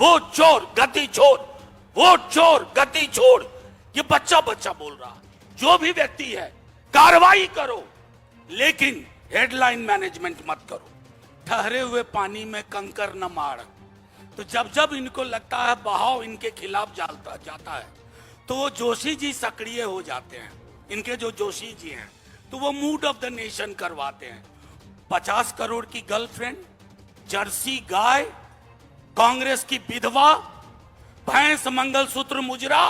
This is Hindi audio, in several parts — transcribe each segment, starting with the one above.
वो चोर गद्दी छोड़, वो चोर गद्दी छोड़, ये बच्चा बच्चा बोल रहा। जो भी व्यक्ति है कार्रवाई करो, लेकिन हेडलाइन मैनेजमेंट मत करो। ठहरे हुए पानी में कंकर न मार। तो जब जब इनको लगता है बहाव इनके खिलाफ जाता है, तो वो जोशी जी सक्रिय हो जाते हैं। इनके जो जोशी जी हैं, तो वो मूड ऑफ द नेशन करवाते हैं। 50 करोड़ की गर्लफ्रेंड, जर्सी गाय, कांग्रेस की विधवा, भैंस, मंगलसूत्र मुजरा,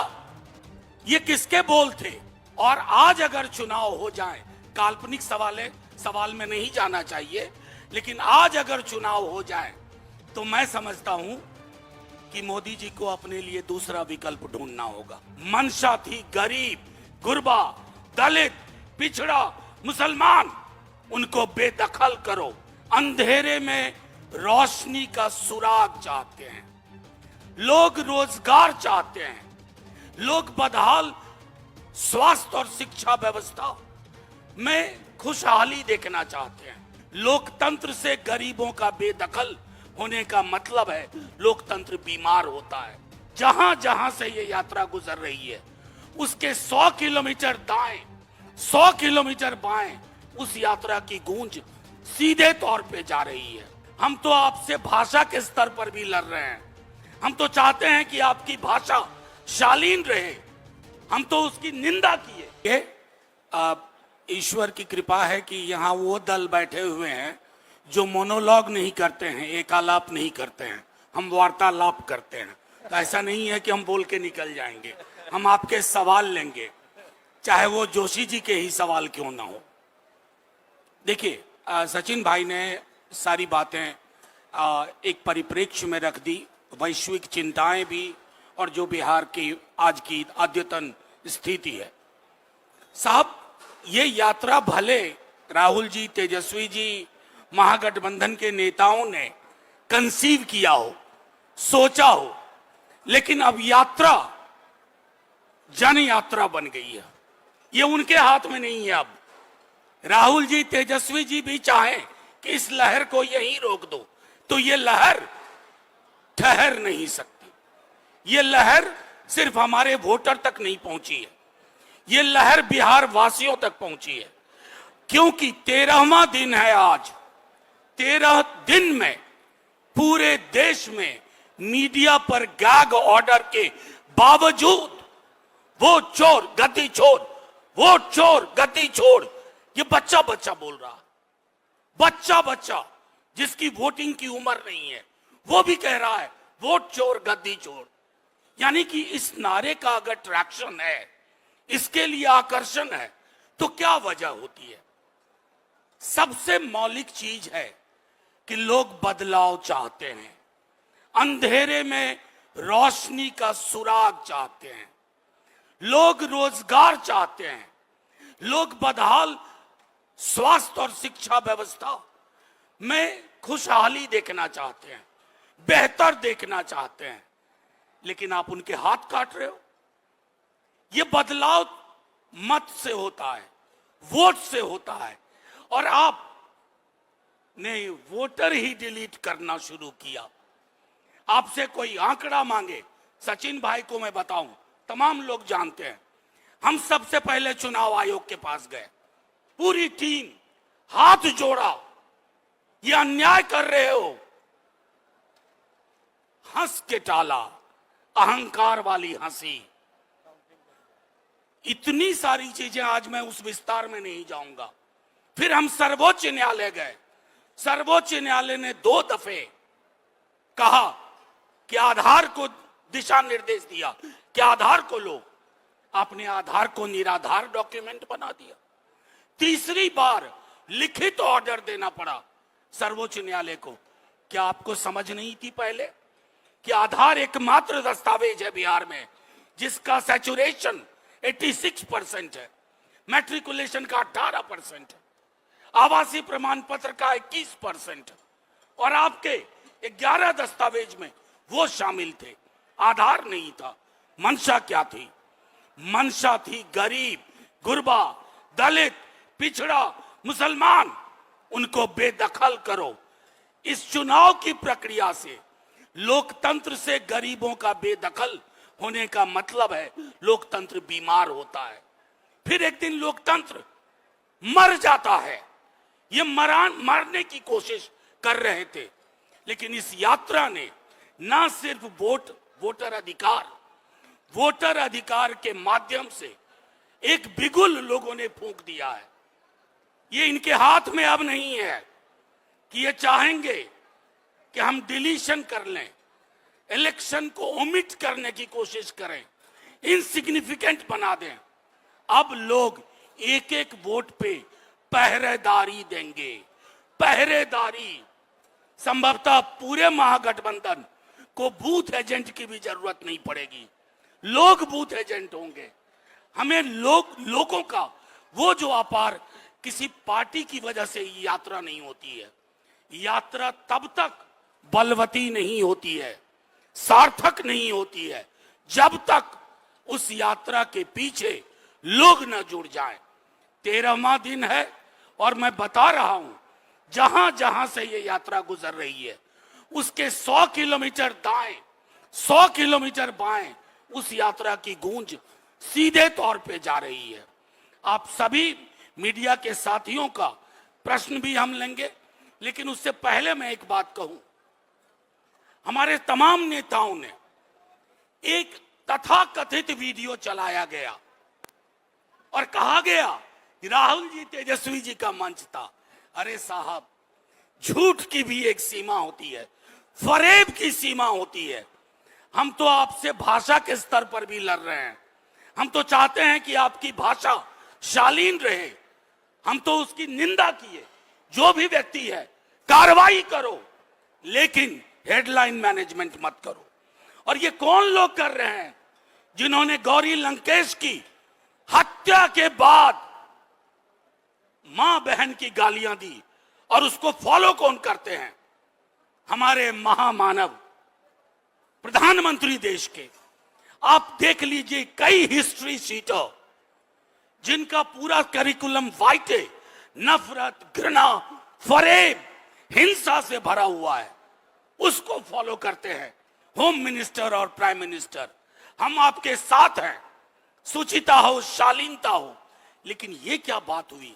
ये किसके बोल थे? और आज अगर चुनाव हो जाए, काल्पनिक सवाल में नहीं जाना चाहिए, लेकिन आज अगर चुनाव हो जाए तो मैं समझता हूं कि मोदी जी को अपने लिए दूसरा विकल्प ढूंढना होगा। मंशा थी गरीब, गुरबा, दलित, पिछड़ा, मुसलमान, उनको बेदखल करो। अंधेरे में रोशनी का सुराग चाहते हैं लोग, रोजगार चाहते हैं लोग, बदहाल स्वास्थ्य और शिक्षा व्यवस्था में खुशहाली देखना चाहते हैं। लोकतंत्र से गरीबों का बेदखल होने का मतलब है लोकतंत्र बीमार होता है। जहां जहां से ये यात्रा गुजर रही है, उसके 100 किलोमीटर दाएं, 100 किलोमीटर बाएं उस यात्रा की गूंज सीधे तौर पे जा रही है। हम तो आपसे भाषा के स्तर पर भी लड़ रहे हैं। हम तो चाहते हैं कि आपकी भाषा शालीन रहे। हम तो उसकी निंदा किए। ईश्वर की कृपा है कि यहाँ वो दल बैठे हुए हैं जो मोनोलॉग नहीं करते हैं, एकालाप नहीं करते हैं, हम वार्तालाप करते हैं। तो ऐसा नहीं है कि हम बोल के निकल जाएंगे, हम आपके सवाल लेंगे, चाहे वो जोशी जी के ही सवाल क्यों ना हो। देखिए, सचिन भाई ने सारी बातें एक परिप्रेक्ष्य में रख दी, वैश्विक चिंताएं भी, और जो बिहार की आज की अद्यतन स्थिति है। साहब, ये यात्रा भले राहुल जी, तेजस्वी जी, महागठबंधन के नेताओं ने कंसीव किया हो, सोचा हो, लेकिन अब यात्रा जन यात्रा बन गई है। ये उनके हाथ में नहीं है। अब राहुल जी, तेजस्वी जी भी चाहें कि इस लहर को यहीं रोक दो, तो ये लहर ठहर नहीं सकती। ये लहर सिर्फ हमारे वोटर तक नहीं पहुंची है, ये लहर बिहार वासियों तक पहुंची है। क्योंकि 13वां दिन है आज। 13 दिन में पूरे देश में मीडिया पर गैग ऑर्डर के बावजूद वो चोर गद्दी छोड़, वो चोर गद्दी छोड़, ये बच्चा बच्चा बोल रहा। बच्चा बच्चा जिसकी वोटिंग की उम्र नहीं है, वो भी कह रहा है वोट चोर गद्दी छोड़। यानी कि इस नारे का अगर ट्रैक्शन है, इसके लिए आकर्षण है, तो क्या वजह होती है? सबसे मौलिक चीज है कि लोग बदलाव चाहते हैं, अंधेरे में रोशनी का सुराग चाहते हैं, लोग रोजगार चाहते हैं, लोग बदहाल स्वास्थ्य और शिक्षा व्यवस्था में खुशहाली देखना चाहते हैं, बेहतर देखना चाहते हैं। लेकिन आप उनके हाथ काट रहे हो। ये बदलाव मत से होता है, वोट से होता है, और आप ने वोटर ही डिलीट करना शुरू किया। आपसे कोई आंकड़ा मांगे, सचिन भाई को मैं बताऊं, तमाम लोग जानते हैं, हम सबसे पहले चुनाव आयोग के पास गए, पूरी टीम, हाथ जोड़ा, ये अन्याय कर रहे हो, हंस के टाला, अहंकार वाली हंसी। इतनी सारी चीजें, आज मैं उस विस्तार में नहीं जाऊंगा। फिर हम सर्वोच्च न्यायालय गए। सर्वोच्च न्यायालय ने 2 दफे कहा कि आधार को दिशा निर्देश दिया कि आधार को लो। आपने आधार को निराधार डॉक्यूमेंट बना दिया। तीसरी बार लिखित ऑर्डर देना पड़ा सर्वोच्च न्यायालय को। क्या आपको समझ नहीं थी पहले कि आधार एकमात्र दस्तावेज है बिहार में जिसका सैचुरेशन 86% है, मैट्रिकुलेशन का 18% है, आवासीय प्रमाण पत्र का 21% है, और आपके 11 दस्तावेज में वो शामिल थे, आधार नहीं था। मंशा क्या थी? मंशा थी गरीब, गुरबा, दलित, पिछड़ा, मुसलमान, उनको बेदखल करो। इस चुनाव की प्रक्रिया से लोकतंत्र से गरीबों का बेदखल होने का मतलब है लोकतंत्र बीमार होता है, फिर एक दिन लोकतंत्र मर जाता है। ये मरने की कोशिश कर रहे थे, लेकिन इस यात्रा ने ना सिर्फ वोटर अधिकार के माध्यम से एक बिगुल लोगों ने फूंक दिया है। ये इनके हाथ में अब नहीं है कि ये चाहेंगे कि हम डिलीशन कर लें, इलेक्शन को ओमिट करने की कोशिश करें, इनसिग्निफिकेंट बना दें। अब लोग एक एक वोट पे पहरेदारी देंगे, पहरेदारी। संभवतः पूरे महागठबंधन को बूथ एजेंट की भी जरूरत नहीं पड़ेगी, लोग बूथ एजेंट होंगे। हमें लोगों का वो जो अपार किसी पार्टी की वजह से यात्रा नहीं होती है, यात्रा तब तक बलवती नहीं होती है, सार्थक नहीं होती है, जब तक उस यात्रा के पीछे लोग न जुड़ जाएं। 13वां दिन है और मैं बता रहा हूं, जहां जहां से ये यात्रा गुजर रही है उसके 100 किलोमीटर दाएं, 100 किलोमीटर बाएं उस यात्रा की गूंज सीधे तौर पे जा रही है। आप सभी मीडिया के साथियों का प्रश्न भी हम लेंगे, लेकिन उससे पहले मैं एक बात कहूं। हमारे तमाम नेताओं ने एक तथाकथित वीडियो चलाया गया और कहा गया कि राहुल जी तेजस्वी जी का मंच था। अरे साहब, झूठ की भी एक सीमा होती है, फरेब की सीमा होती है। हम तो आपसे भाषा के स्तर पर भी लड़ रहे हैं। हम तो चाहते हैं कि आपकी भाषा शालीन रहे, हम तो उसकी निंदा किए। जो भी व्यक्ति है कार्रवाई करो, लेकिन हेडलाइन मैनेजमेंट मत करो। और ये कौन लोग कर रहे हैं जिन्होंने गौरी लंकेश की हत्या के बाद मां बहन की गालियां दी, और उसको फॉलो कौन करते हैं? हमारे महामानव प्रधानमंत्री देश के। आप देख लीजिए कई हिस्ट्री शीटर जिनका पूरा करिकुलम वाइटे नफरत, घृणा, फरेब, हिंसा से भरा हुआ है, उसको फॉलो करते हैं होम मिनिस्टर और प्राइम मिनिस्टर। हम आपके साथ हैं, सुचिता हो, शालीनता हो, लेकिन ये क्या बात हुई?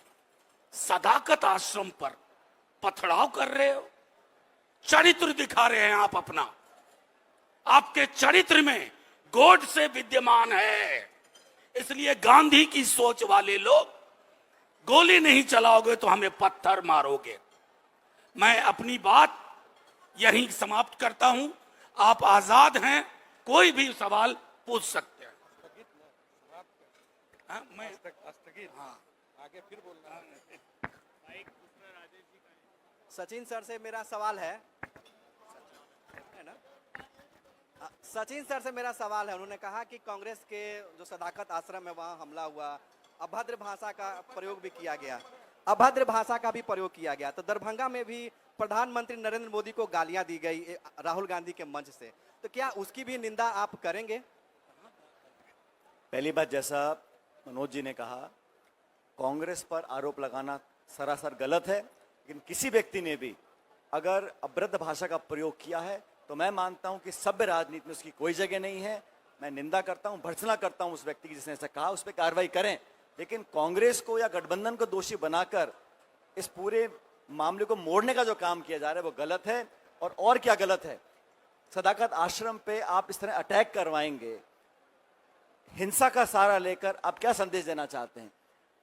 सदाकत आश्रम पर पथराव कर रहे हो, चरित्र दिखा रहे हैं आप अपना। आपके चरित्र में गोड से विद्यमान है, इसलिए गांधी की सोच वाले लोग गोली नहीं चलाओगे तो हमें पत्थर मारोगे। मैं अपनी बात यहीं समाप्त करता हूं। आप आजाद हैं, कोई भी सवाल पूछ सकते हैं। मैं आगे फिर बोलना है। सचिन सर से मेरा सवाल है ना? सचिन सर से मेरा सवाल है। उन्होंने कहा कि कांग्रेस के जो सदाकत आश्रम है वहां हमला हुआ, अभद्र भाषा का प्रयोग भी किया गया, अभद्र भाषा का भी प्रयोग किया गया। तो दरभंगा में भी प्रधानमंत्री नरेंद्र मोदी को गालियां दी गई राहुल गांधी के मंच से, तो क्या उसकी भी निंदा आप करेंगे? पहली बात, जैसा मनोज जी ने कहा, कांग्रेस पर आरोप लगाना सरासर गलत है, लेकिन किसी व्यक्ति ने भी अगर अभद्र भाषा का प्रयोग किया है तो मैं मानता हूं कि सभ्य राजनीति में उसकी कोई जगह नहीं है। मैं निंदा करता हूं, भर्त्सना करता हूं उस व्यक्ति की जिसने ऐसा कहा, उस पर कार्रवाई करें। लेकिन कांग्रेस को या गठबंधन को दोषी बनाकर इस पूरे मामले को मोड़ने का जो काम किया जा रहा है वो गलत है। और क्या गलत है? सदाकत आश्रम पे आप इस तरह अटैक करवाएंगे, हिंसा का सहारा लेकर आप क्या संदेश देना चाहते हैं?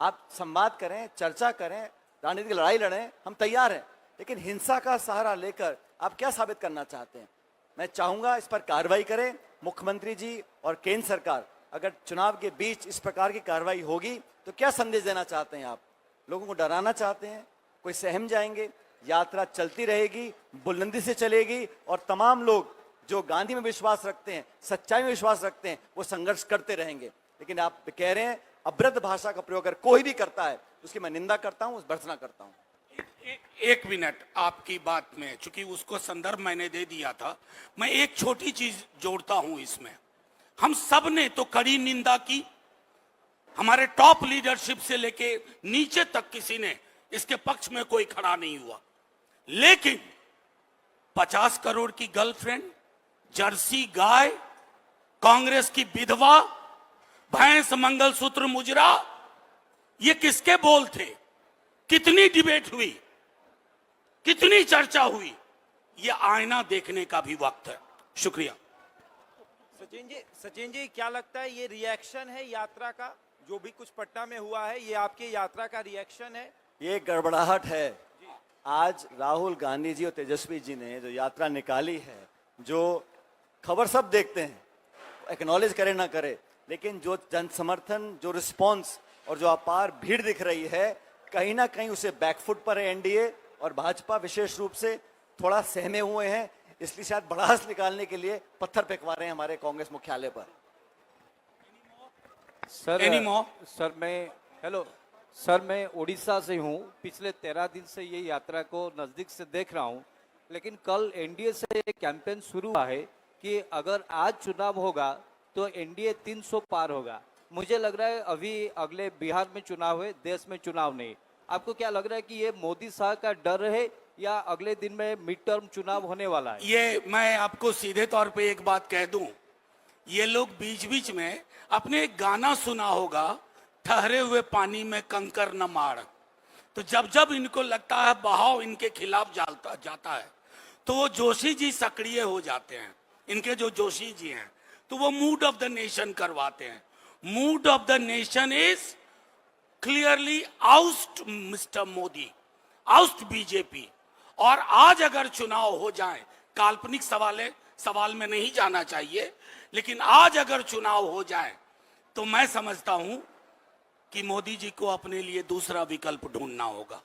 आप संवाद करें, चर्चा करें, राजनीतिक लड़ाई लड़ें, हम तैयार हैं, लेकिन हिंसा का सहारा लेकर आप क्या साबित करना चाहते हैं? मैं चाहूंगा इस पर कार्रवाई करें मुख्यमंत्री जी और केंद्र सरकार। अगर चुनाव के बीच इस प्रकार की कार्रवाई होगी तो क्या संदेश देना चाहते हैं आप? लोगों को डराना चाहते हैं? कोई सहम जाएंगे? यात्रा चलती रहेगी, बुलंदी से चलेगी, और तमाम लोग जो गांधी में विश्वास रखते हैं, सच्चाई में विश्वास रखते हैं, वो संघर्ष करते रहेंगे। लेकिन आप कह रहे हैं अभद्र भाषा का प्रयोग अगर कोई भी करता है उसकी मैं निंदा करता हूं, भर्त्सना करता हूं। एक मिनट, आपकी बात में चूंकि उसको संदर्भ मैंने दे दिया था, मैं एक छोटी चीज जोड़ता हूं इसमें। हम सब ने तो कड़ी निंदा की, हमारे टॉप लीडरशिप से लेके नीचे तक किसी ने इसके पक्ष में कोई खड़ा नहीं हुआ। लेकिन 50 करोड़ की गर्लफ्रेंड, जर्सी गाय, कांग्रेस की विधवा, भैंस, मंगलसूत्र, मुजरा, ये किसके बोल थे? कितनी डिबेट हुई, कितनी चर्चा हुई? ये आईना देखने का भी वक्त है। शुक्रिया। सचिन जी क्या लगता है ये रिएक्शन है यात्रा का, जो भी कुछ पटना में हुआ है, ये आपकी यात्रा का रिएक्शन है? ये गड़बड़ाहट है। आज राहुल गांधी जी और तेजस्वी जी ने जो यात्रा निकाली है, जो खबर सब देखते हैं, एक्नॉलेज करे ना करे, लेकिन जो जन समर्थन, जो रिस्पॉन्स और जो अपार भीड़ दिख रही है, कहीं ना कहीं उसे बैकफुट पर है एनडीए और भाजपा विशेष रूप से थोड़ा सहमे हुए हैं, इसलिए शायद भड़ास निकालने के लिए पत्थर फेंकवा रहे हैं हमारे कांग्रेस मुख्यालय पर। सर मैं उड़ीसा से हूँ। पिछले 13 दिन से ये यात्रा को नजदीक से देख रहा हूँ, लेकिन कल एनडीए से एक कैंपेन शुरू हुआ है कि अगर आज चुनाव होगा तो एनडीए 300 पार होगा। मुझे लग रहा है अभी अगले बिहार में चुनाव है, देश में चुनाव नहीं। आपको क्या लग रहा है कि ये मोदी साहब का डर है या अगले दिन में मिड टर्म चुनाव होने वाला है? ये मैं आपको सीधे तौर पे एक बात कह दूं, ये लोग बीच बीच में अपने एक गाना सुना होगा, ठहरे हुए पानी में कंकर न मार। तो जब जब इनको लगता है बहाव इनके खिलाफ जाता है, तो वो जोशी जी सक्रिय हो जाते हैं। इनके जो जोशी जी हैं, तो वो मूड ऑफ द नेशन करवाते हैं। Mood off the nation is clearly oust mister Modi, oust BJP. और आज अगर चुनाव हो जाए, काल्पनिक सवाल में नहीं जाना चाहिए, लेकिन आज अगर चुनाव हो जाए तो मैं समझता हूं कि मोदी जी को अपने लिए दूसरा विकल्प ढूंढना होगा।